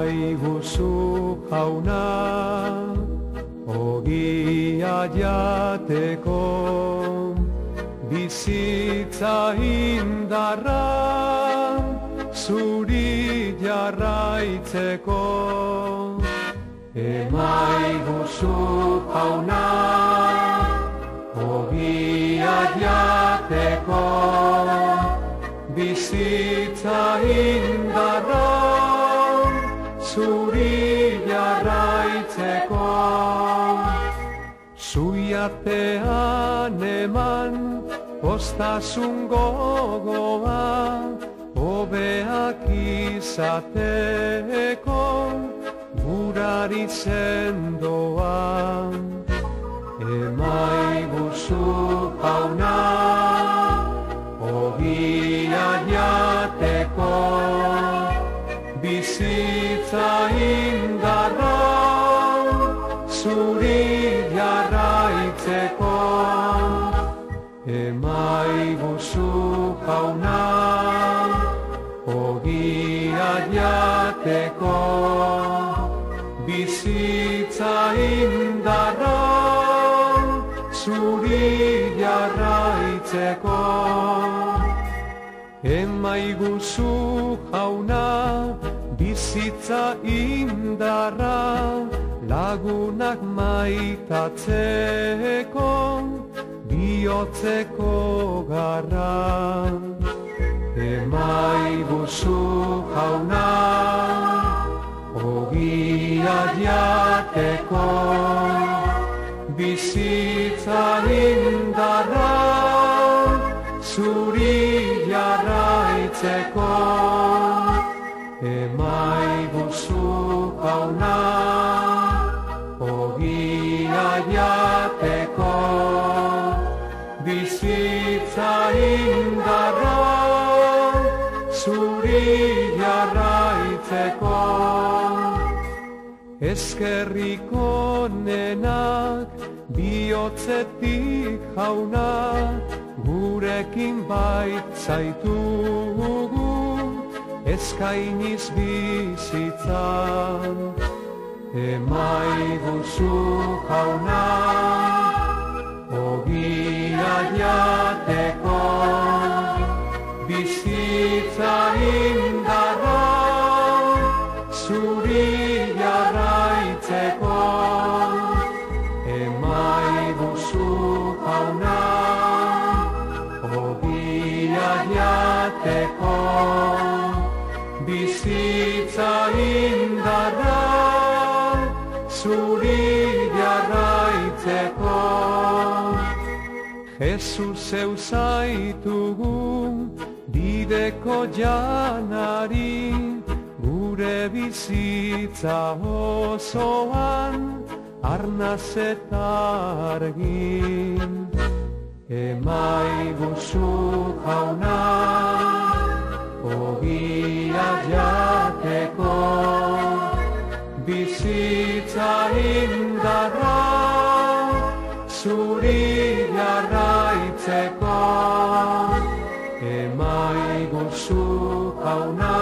Emaiguzu jauna, ogia jateko, bizitza indarra, zuri jarraitzeko. Emaiguzu jauna, ogia jateko, bizitza indarra, zuri jarraitzeko. Zui artean eman poztasun gogoa, hobeak izateko gurari sendoa. Emaiguzu jauna, ogia jateko, bizitza indarra, zuri jarraitzeko. Emaiguzu jauna, ogia jateko, bizitza indarra, zuri jarraitzeko. Emaiguzu jauna, bizitza indarra, lagunak maitatzeko, bihotzeko garra. Emaiguzu jauna, ogia jateko, bizitza indarra, zuri jarraitzeko. Emaiguzu jauna, ogia jateko, bizitza indarra, zuri jarraitzeko. Eskerrik onenak bihotzetik jauna, gurekin baitzaitugu, eskainiz bizitzan. Emaiguzu jauna, ogia jateko, bizitza indarra, zuri jarraitzeko. Emaiguzu jauna, ogia jateko, bizitza indarra, zuri jarraitzeko. Jesus zeu zaitugu, bideko janari, gure bizitza osoan, arnaz eta argin. Emaiguzu jauna, ogia jateko, bizitza indarra, zuri jarraitzeko. Emaiguzu jauna,